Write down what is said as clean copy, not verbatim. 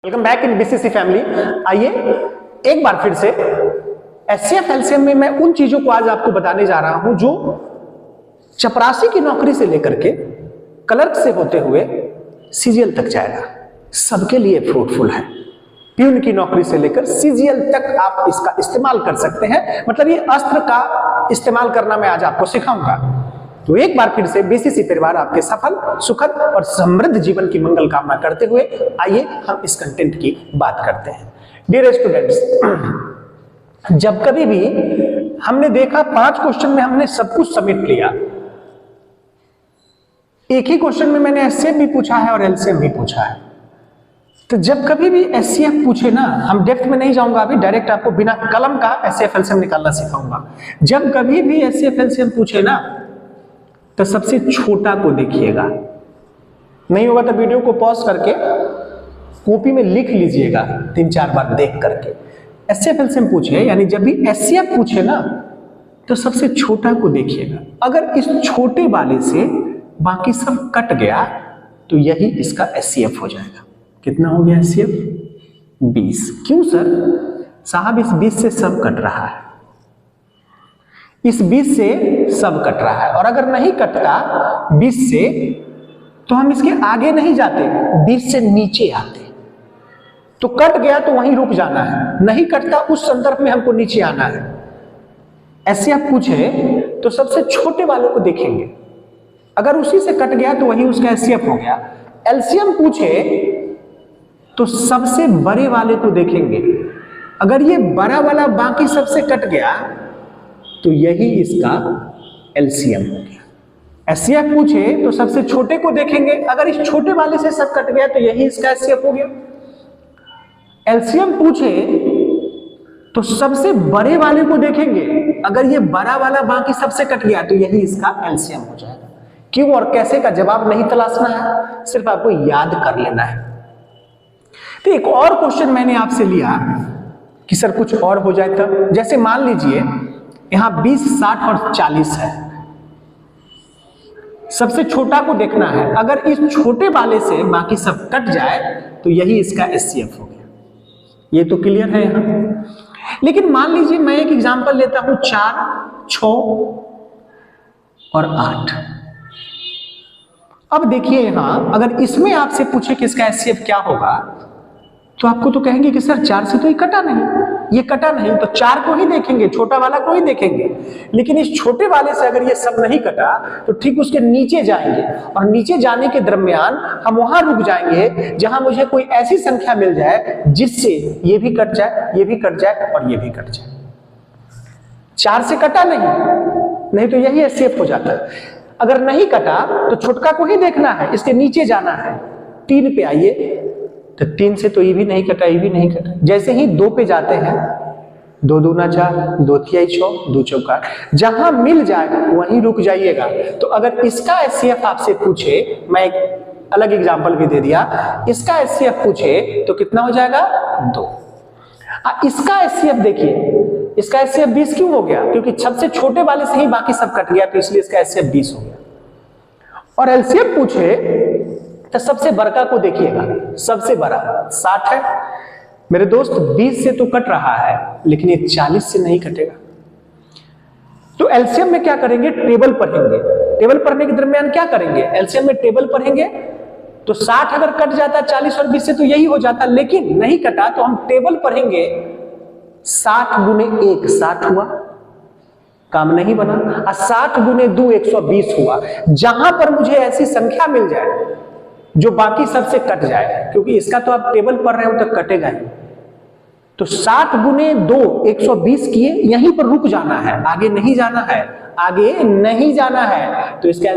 Welcome back in BCC family. आइए एक बार फिर से एचसीएफ एलसीएम में मैं उन चीजों को आज आपको बताने जा रहा हूं जो चपरासी की नौकरी से लेकर के क्लर्क से होते हुए सीजीएल तक जाएगा, सबके लिए फ्रूटफुल है। प्यून की नौकरी से लेकर सीजीएल तक आप इसका इस्तेमाल कर सकते हैं। मतलब ये अस्त्र का इस्तेमाल करना मैं आज आपको सिखाऊंगा। तो एक बार फिर से बीसीसी परिवार आपके सफल, सुखद और समृद्ध जीवन की मंगल कामना करते हुए आइए हम इस कंटेंट की बात करते हैं। डियर स्टूडेंट्स, जब कभी भी हमने देखा 5 क्वेश्चन में हमने सब कुछ समेट लिया। एक ही क्वेश्चन में मैंने एचसीएफ भी पूछा है और एलसीएम भी पूछा है। तो जब कभी भी एचसीएफ पूछे ना, हम डेप्थ में नहीं जाऊंगा, अभी डायरेक्ट आपको बिना कलम का एचसीएफ एलसीएम निकालना सिखाऊंगा। जब कभी भी एचसीएफ एलसीएम पूछे ना, तो सबसे छोटा को देखिएगा। नहीं होगा तो वीडियो को पॉज करके कॉपी में लिख लीजिएगा 3-4 बार देख करके। एचसीएफ एलसीएम पूछे, यानी जब भी एचसीएफ पूछे ना, तो सबसे छोटा को देखिएगा। अगर इस छोटे वाले से बाकी सब कट गया तो यही इसका एचसीएफ हो जाएगा। कितना हो गया एचसीएफ? 20। क्यों सर? साहब इस 20 से सब कट रहा है, इस 20 से सब कट रहा है। और अगर नहीं कटता 20 से तो हम इसके आगे नहीं जाते, 20 से नीचे आते। तो कट गया तो वहीं रुक जाना है, नहीं कटता उस संदर्भ में हमको नीचे आना है। ऐसे आप पूछे तो सबसे छोटे वालों को देखेंगे, अगर उसी से कट गया तो वही उसका एचसीएफ हो गया। एलसीएम पूछे तो सबसे बड़े वाले को देखेंगे, अगर ये बड़ा वाला बाकी सबसे कट गया तो यही इसका एलसीएम हो गया। एचसीएफ पूछे तो सबसे छोटे को देखेंगे, अगर इस छोटे वाले से सब कट गया तो यही इसका एचसीएफ हो गया। एलसीएम पूछे तो सबसे बड़े वाले को देखेंगे, अगर ये बड़ा वाला बाकी सबसे कट गया तो यही इसका एलसीएम हो जाएगा। क्यों और कैसे का जवाब नहीं तलाशना है, सिर्फ आपको याद कर लेना है। तो एक और क्वेश्चन मैंने आपसे लिया कि सर कुछ और हो जाए तब। जैसे मान लीजिए यहां 20, 60 और 40 है, सबसे छोटा को देखना है। अगर इस छोटे वाले से बाकी सब कट जाए तो यही इसका एचसीएफ हो गया। ये तो क्लियर है यहां। लेकिन मान लीजिए मैं एक एग्जांपल लेता हूं, 4, 6 और 8। अब देखिए यहां अगर इसमें आपसे पूछे कि इसका एचसीएफ क्या होगा, तो आपको तो कहेंगे कि सर 4 से तो ये कटा नहीं, ये कटा नहीं, तो 4 को ही देखेंगे, छोटा वाला को ही देखेंगे। लेकिन इस छोटे वाले से अगर ये सब नहीं कटा तो ठीक उसके नीचे जाएंगे, और नीचे जाने के दरमियान हम वहां रुक जाएंगे जहां मुझे कोई ऐसी संख्या मिल जाए जिससे ये भी कट जाए, ये भी कट जाए और ये भी कट जाए। 4 से कटा नहीं तो यही एचसीएफ हो जाता है। अगर नहीं कटा तो छोटका को ही देखना है, इसके नीचे जाना है। 3 पे आइए तो 3 से तो ये भी नहीं कटा, ये भी नहीं कटा। जैसे ही 2 पे जाते हैं, 2 दूना 4, 2 तिहाई 6, 2 चौका 8, जहां मिल जाएगा वहीं रुक जाइएगा। तो अगर इसका एचसीएफ आपसे पूछे, मैं एक अलग एग्जांपल भी दे दिया, इसका एचसीएफ पूछे तो कितना हो जाएगा? 2। इसका एचसीएफ देखिए, इसका एचसीएफ 20 क्यों हो गया? क्योंकि सबसे छोटे वाले से ही बाकी सब कट गया, तो इसलिए इसका एचसीएफ 20 हो गया। और एलसीएम पूछे तो सबसे बड़का को देखिएगा, सबसे बड़ा 60 है। मेरे दोस्त 20 से तो कट रहा है, लेकिन ये 40 से नहीं कटेगा। तो एलसीएम में क्या करेंगे? टेबल पढ़ेंगे। टेबल पढ़ने के दरमियान क्या करेंगे? एलसीएम में टेबल पढ़ेंगे तो 60 अगर कट जाता 40 और 20 से तो यही हो जाता, लेकिन नहीं कटा तो हम टेबल पढ़ेंगे 60 गुने 1 60 हुआ, काम नहीं बना। और 60 गुने 2 120 हुआ। जहां पर मुझे ऐसी संख्या मिल जाए जो बाकी सबसे कट जाए, क्योंकि इसका तो आप टेबल पढ़ रहे हो तो कटेगा ही, तो 60 गुने 2 120 किए, यहीं पर रुक जाना है, आगे नहीं जाना है, आगे नहीं जाना है। तो इसका